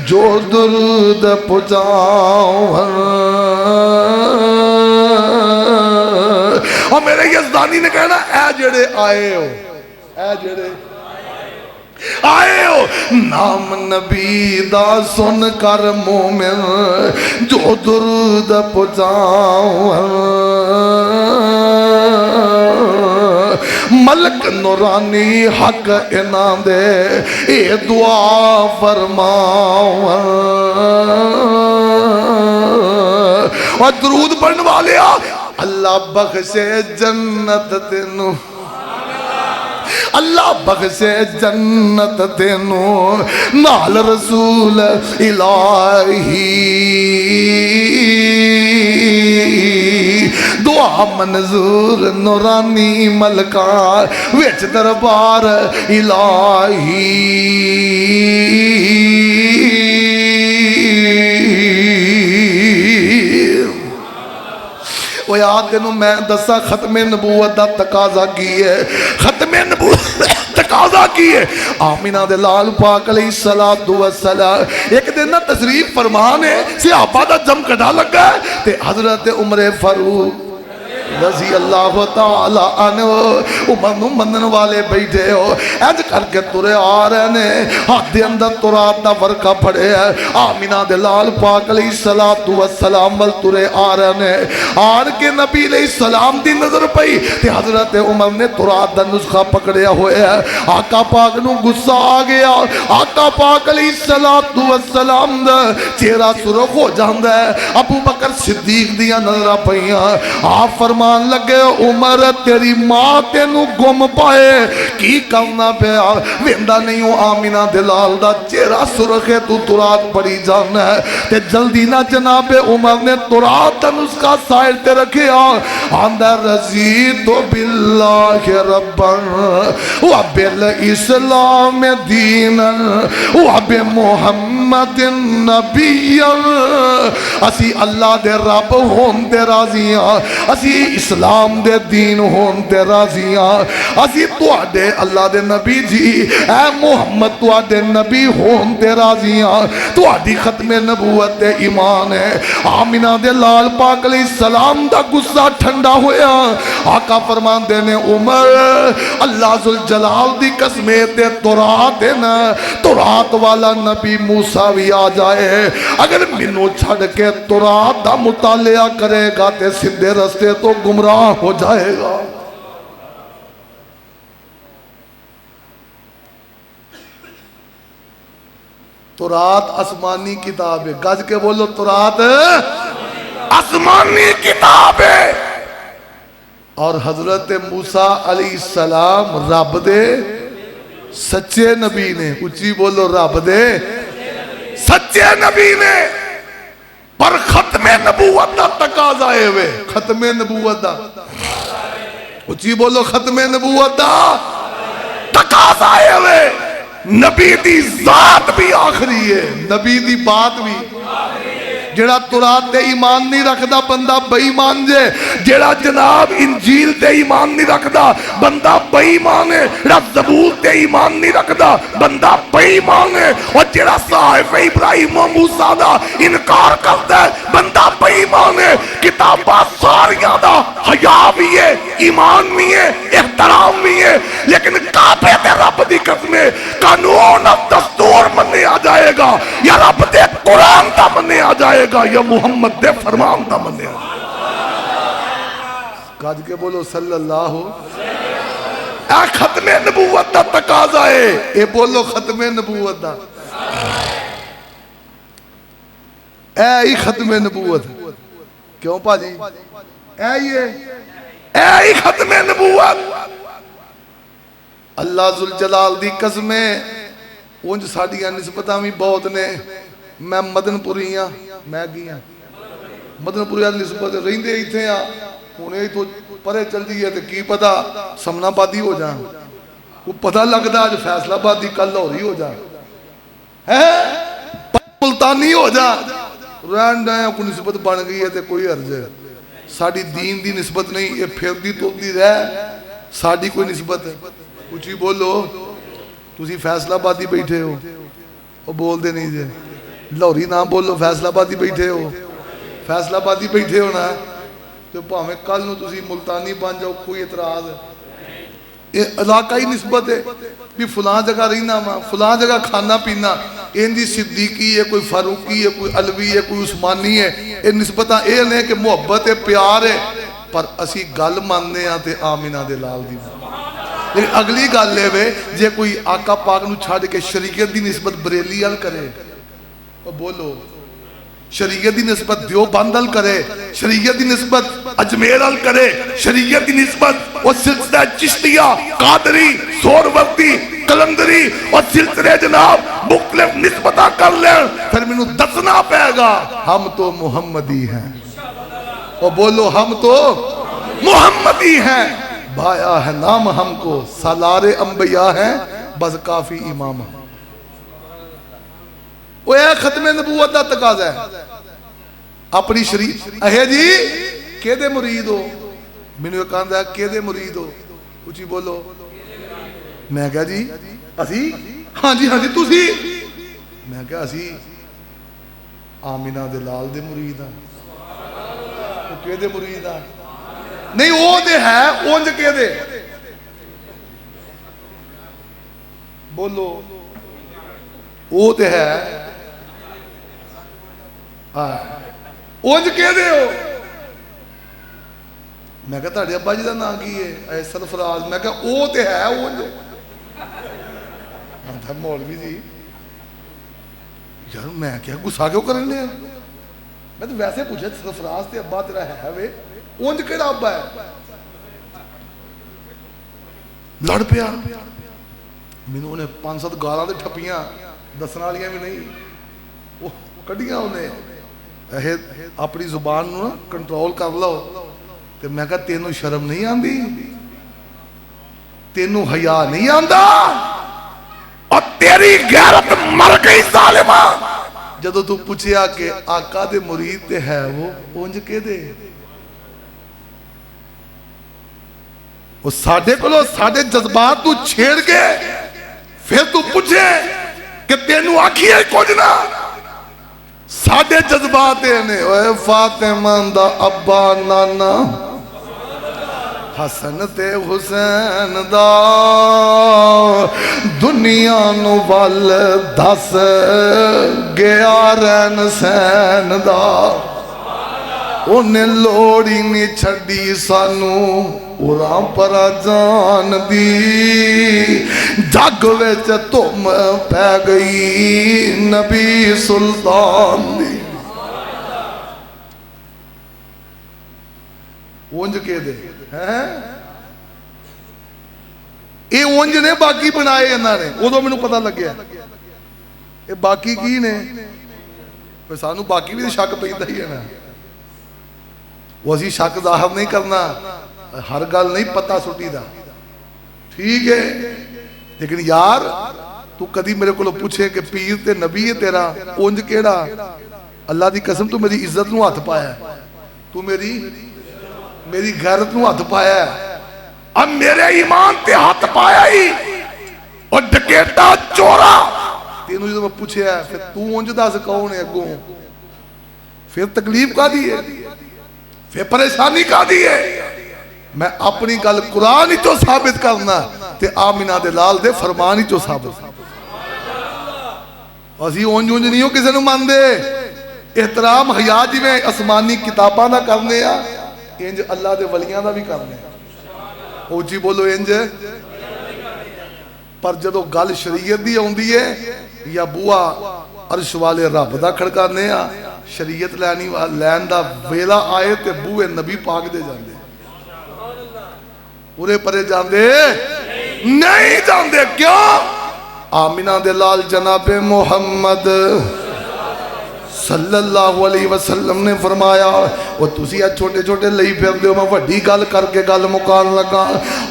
Speaker 1: جو درود پہنچاؤ اور میرے یزدانی نے کہنا اے جڑے آئے ہو اے جڑے آئے ہو نام نبی دا سن کر مومن جو درود پہنچاؤ ملک نورانی حق انام دے اے دعا فرماؤ اور درود پڑھنے والے اللہ بخشے جنت تینوں اللہ بخشے جنت تینوں نال رسول الہی دعا منظور نورانی ملکار وچ دربار الہی وہ یاد دنوں میں دسا ختم نبوت دا تقاضا کی ہے ختم نبوت تقاضا کی ہے آمینہ دے لال پاک علیہ السلام ایک دن نا تشریف فرمان ہے صحابہ دا جم کٹا لگا ہے تے حضرت عمر فاروق رضی اللہ تعالی عنہ عمر نو منن والے بیٹھے ہو اج کر کے ترے آ رہے نے ہاتھ دے اندر تورات دا ورقہ پڑے ہے آمینہ دے لال پاک علیہ الصلوۃ والسلام ول ترے آ رہے نے آن کے نبی علیہ السلام دی نظر پئی تے حضرت عمر نے تورات دا نسخہ پکڑیا ہویا ہے آقا پاک نو غصہ آ گیا آقا پاک علیہ الصلوۃ والسلام دا چہرہ سرخ ہو جاندا ہے ابو بکر صدیق دیاں نظراں پئیاں آپ فرمان لگے عمر تیری ماں تینو گم پائے کی کرنا پیا ویندا نہیں ہوں آمینہ دلال دا چہرہ سرخ ہے تو تورات پڑھی جانا ہے تے جلدی نہ جناب عمر نے تورات دا نسخہ سائر تے رکھے آندہ رضیت باللہ ربا وبالاسلام دینا وبمحمد نبی اسی اللہ دے رب ہون تے راضیاں اسی اسلام دے دین ہون تے راضیاں اسی تواڈے اللہ دے نبی جی اے محمد تواڈے نبی ہون تے راضیاں تواڈی ختم نبوت تے ایمان ہے آمینہ دے لال پاک علیہ السلام دا غصہ ٹھنڈا ہویا آقا فرمان دینے عمر اللہ ذوالجلال دی قسمیں تے تورات ہے نا تورات والا نبی موسیٰ بھی آ جائے اگر منو چھڑ کے تورات دا مطالعہ کرے گا تے سندھے رستے تو گمراہ ہو جائے گا تورات آسمانی کتاب ہے گج کے بولو تورات آسمانی کتاب ہے اور حضرت موسیٰ علیہ السلام رب دے سچے نبی نے اچھی بولو رب دے سچے نبی نے پر ختم نبوت دا تقاضا ہے وے ختم نبوت دا اچھی بولو ختم نبوت دا تقاضا ہے وے نبی دی ذات بھی آخری ہے نبی دی بات بھی جڑا تورات تے ایمان نہیں رکھدا بندہ بے ایمان جے جڑا جناب انجیل تے ایمان نہیں رکھدا بندہ بے ایمان ہے جڑا زبور تے ایمان نہیں رکھدا بندہ بے ایمان ہے اور جڑا صحائف ابراہیم و موسیٰ دا انکار کردا ہے بندہ بے ایمان ہے کتاباں ساریاں دا حیا بھی ہے ایمان بھی ہے احترام بھی ہے لیکن کعبے تے رب دی قسم قانون اور دستور مننے آ جائے گا یا رب دے قرآن دا مننے آ جائے گا یا محمد دے فرمان دا مننے آ جائے گا کاج کے بولو صلی اللہ اے ختم نبوت دا تقاضا ہے اے بولو ختم نبوت دا اے ہی ختم نبوت کیوں پا جی اے ہی ختم نبوت اللہ ذوالجلال دی قسمیں اونج ساڑیاں نسبتاں بھی بہت نے میں مدن پوری ہاں میں گیا مدن پوری نسبت رہندے ہی تھے انہیں تو پرے چل دیئے تو کی پتا سمنا بادی ہو جائیں وہ پتہ لگتا ہے جو فیصلہ بادی کل لاہوری ہو جائے ملتانی ہو جائے رہن رہے ہیں کوئی نسبت بن گئی ہے تو کوئی عرض ہے ساڑی دین دی نسبت نہیں یہ پھر دی تو دی رہ ساڑی کوئی نسبت ہے کچھ ہی بولو تسی فیصلہ بادی بیٹھے ہو وہ بول دے نہیں جائے لاہوری نہ بولو فیصلہ بادی بیٹھے ہو فیصلہ بادی بیٹھے ہو نا تو پاہمیں کل نو تسی ملتانی بن جاؤ کوئی اعتراض ہے یہ علاقائی نسبت ہے بھی فلاں جگہ رہنا ماں فلاں جگہ کھانا پینا ان دی صدیقی ہے کوئی فاروقی ہے کوئی علوی ہے کوئی عثمانی ہے یہ نسبتاں یہ نہیں کہ محبت ہے پیار ہے پر اسی گل ماننے ہیں تے آمینہ دے لال دی لیکن اگلی گل لے وے جے کوئی آقا پاک نو چھاڑ کے شریعت دی نسبت بریلی حل کرے وہ بولو شریعت دی نسبت دیوبند حل کرے شریعت دی نسبت اجمیر حل کرے شریعت دی نسبت وہ سلسلہ چشتیہ قادری سوروردی کلندری اور سلسلے جناب مختلف نسبتہ کر لیں پھر میں نو دسنا پائے گا ہم تو محمدی ہیں وہ بولو ہم تو محمدی ہیں بھایا ہے نام ہم کو سالار انبیاء ہیں بس کافی امام ہیں وہ اے ختم نبوت دا تقاضا ہے اپنی شریف اہے جی کہ دے مرید ہو میں نے کہا ہے کہ دے مرید ہو کچھ ہی بولو میں کہا جی اسی ہاں جی تسی میں کہا اسی آمینہ دے لال دے مرید ہیں وہ کہ دے مرید ہیں نہیں وہ دے ہے اونج کے دے بولو وہ دے ہے اونج کے دے ہو میں کہا تھا ابا جی کا نام کی ہے اے سرفراز میں کہا وہ تے ہے اونج مولوی جی یار میں کیا گسا کیوں کرن لیا میں تو ویسے پوچھا سرفراز تے ابا تیرا ہے وے اونج کیڑا ابا ہے لڑ پیا مینوں نے 5-7 گالاں تے ٹھپیاں دسن والیاں بھی نہیں وہ کڈیاں انہیں اپنی زبان نو کنٹرول کر لو تے میں کہا تینوں شرم نہیں آندی تینوں حیا نہیں آندا اور تیری غیرت مر گئی ظالمہ جدو تو پوچھیا کہ آقا دے مرید تے ہے وہ اونج کے دے وہ ساڑھے کلو ساڑھے جذبات تو چھیڑ کے پھر تو پوچھے کہ تینوں آکھی ہے کچھ نہ ساڑھے جذبات نے اے فاطمہ دا ابا نانا حسن تے حسین دا دنیا نو وال دس گیا رین سین دا انہیں لوڑی نہیں چھڑی سانو اُراں پر جان دی جگ وچ تم پہ گئی نبی سلطان دی اونج کے دے اے اونج نے باقی بنائے انہاں نے وہ تو میں نے پتہ لگ گیا اے باقی کی نے سانو باقی بھی شک پیدا ہی ہے نا وہ اسی شک ظاہر نہیں کرنا ہر گل نہیں پتہ سٹی دا ٹھیک ہے لیکن یار تو کدی میرے کو پوچھے کہ پیر تے نبی ہے تیرا اونج کیڑا اللہ دی قسم تو میری عزت نو ہاتھ پایا ہے تو میری غیرت نو ہاتھ پایا ہے اب میرے ایمان تے ہاتھ پایا ہی اور ڈکیٹا چورا تینوں جب پوچھے ہے پھر تو اونج دا سے کون ہے اگوں پھر تکلیف کا دی ہے پھر پریشانی کا دی ہے میں اپنی گل قرآن ہی تو ثابت کرنا تے آمینہ دے لال دے فرمان ہی تو ثابت اسی اونج اونج نہیں ہو کسے نو مان دے احترام حیا جی میں اسمانی کتاباں دا کرنے آ انج اللہ دے ولیاں دا بھی کرنے اوچی بولو انج پر جدو گل شریعت دی ہوندی ہے یا بوا عرش والے رب دا کھڑکانے آ شریعت لین دا ویلا آئے تے بوئے نبی پاک دے جاندے پورے پرے جاندے نہیں جاندے کیوں آمینہ دے لال جناب محمد صلی اللہ علیہ وسلم نے فرمایا وہ تسی چھوٹے چھوٹے لئی پھر دیو میں وڈی گل کر کے گل مکان لگا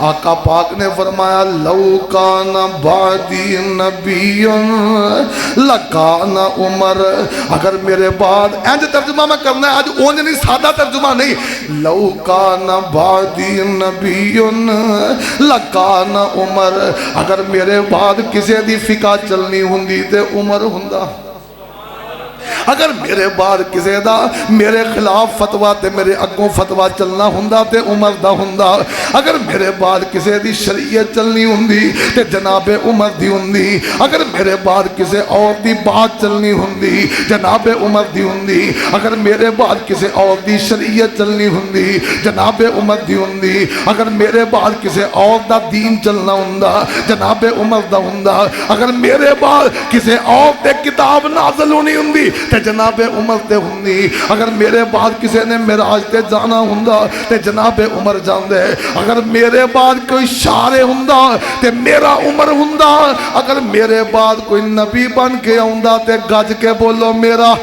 Speaker 1: آقا پاک نے فرمایا لو کان بعدی نبی لکان عمر اگر میرے بعد اینج ترجمہ میں کرنا ہے آج اونج نہیں سادہ ترجمہ نہیں لو کان بعدی نبی لکان عمر اگر میرے بعد کسی دی فقہ چلنی ہوندی تے عمر ہوندہ اگر میرے بعد کسی دا میرے خلاف فتوہ تے میرے اگوں فتوہ چلنا ہوندا تے عمر دا ہوندا اگر میرے بعد کسی دی شریعت چلنی ہوندی تے جناب عمر دی ہوندی اگر میرے بعد کسی اور دی بات چلنی ہوندی جناب عمر دی ہوندی اگر میرے بعد کسی اور دی شریعت چلنی ہوندی جناب عمر دی ہوندی اگر میرے بعد کسی اور دا دین چلنا ہوندا جناب عمر دا ہوندا اگر میرے بعد کسی اور تے کتاب نازل ہونی ہوندی تے جناب عمر تے ہوندی اگر میرے بعد کسی نے معراج تے جانا ہوندا تے جناب عمر جاندے اگر میرے بعد کوئی شارع ہوندا تے میرا عمر ہوندا اگر میرے بعد کوئی نبی بن کے آوندا تے گج کے بولو میرا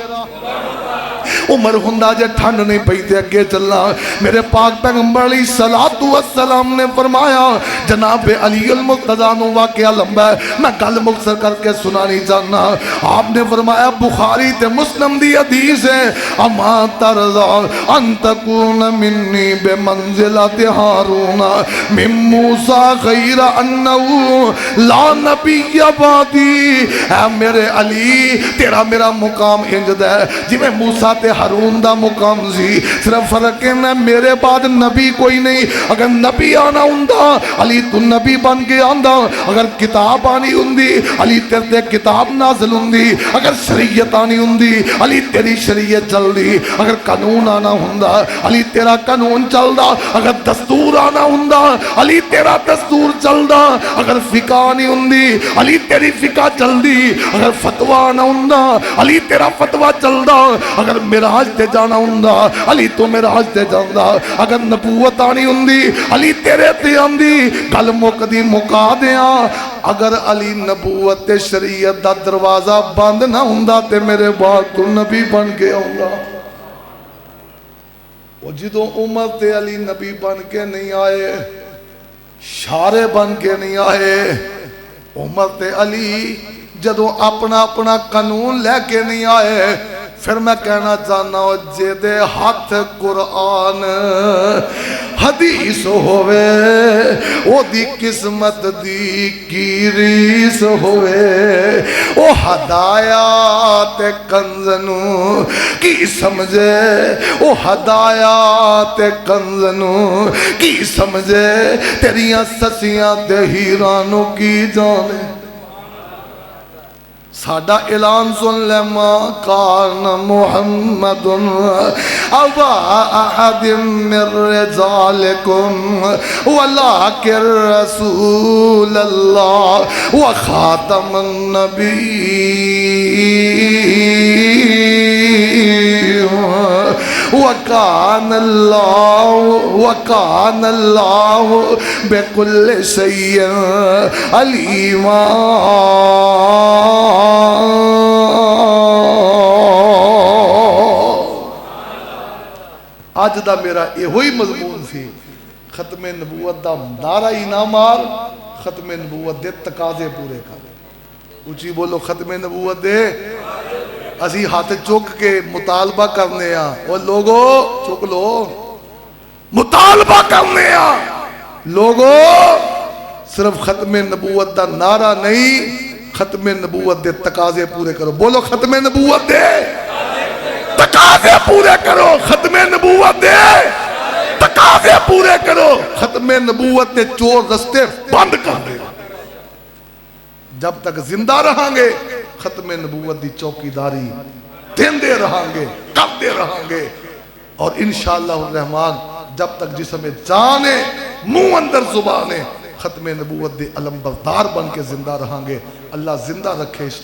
Speaker 1: عمر ہندہ جے ٹھنڈ نہیں پہیتے اگے چلنا میرے پاک پیغمبر علیہ السلام نے فرمایا جناب علی المقتدیٰ نو واقعہ لمبا ہے میں گل مختصر کر کے سنانی چاہنا آپ نے فرمایا بخاری تے مسلم دی حدیث ہے اما ترضا ان تکون منی بے منزلت ہارون من موسیٰ غیر انہو لا نبی بعدی اے میرے علی تیرا میرا مقام انجد ہے جی میں موسیٰ تے ہارون دا مقام سی، صرف فرق ہے میرے بعد نبی کوئی نہیں. اگر نبی آنا ہوندا علی تو نبی بن کے آندا، اگر کتاب آنی ہوندی علی تیرے کتاب نازل ہوندی، اگر شریعت آنی ہوندی علی تیری شریعت چلدی، اگر قانون آنا ہوندا علی تیرا قانون چلدا، اگر دستور آنا ہوندا علی تیرا دستور چلدا، اگر فقہ آنی ہوندی علی تیری فقہ چلدی، اگر فتویٰ آنا ہوندا علی تیرا فتویٰ چلدا، اگر معراج تے جانا ہوندا علی تو معراج تے جاندا، اگر نبوت آنی ہوندی علی تیرے تے آندی. گل مکدی مکا دیاں، اگر علی نبوت تے شریعت دا دروازہ بند نہ ہوندا تے میرے بعد تو نبی بن کے آؤں. وہ جدوں عمر تے علی نبی بن کے نہیں آئے، شارے بن کے نہیں آئے، عمر تے علی جدوں اپنا اپنا قانون لے کے نہیں آئے، پھر میں کہنا چاہنا ہوں جے دے ہاتھ قرآن حدیث ہوئے او دی قسمت دی کی ریس ہوئے، او ہدایات کنزنو کی سمجھے، او ہدایات کنزنو کی سمجھے، تیریاں سسیاں تے ہیرانوں کی جانے. ساڈا اعلان سن لے، ما کان محمد ابا احد من رجالکم ولکن رسول اللہ وخاتم النبی وکان اللہ بکل شیء علیما. آج دا میرا یہ ہوئی مضمون سی، ختم نبوت دا نعرہ ہی نہ مار، ختم نبوت دے تقاضے پورے کر. اچھی بولو ختم نبوت دے. اسی ہاتھ چک کے مطالبہ کرنے ہاں، وہ لوگو چک لو، مطالبہ کرنے ہاں لوگو، صرف ختم نبوت دا نعرہ نہیں، ختم نبوت دے تقاضے پورے کرو. بولو ختم نبوت دے تقاضے پورے کرو، ختم نبوت دے تقاضے پورے کرو، ختم نبوت دے چور رستے بند کر دے. جب تک زندہ رہاں گے ختم نبوت دی چوکیداری دیندے رہاں گے، کرتے رہاں گے، اور انشاءاللہ الرحمن جب تک جسم جانے منہ اندر زبانے ختم نبوت دے علم بردار بن کے زندہ رہاں گے. اللہ زندہ رکھے اسلام.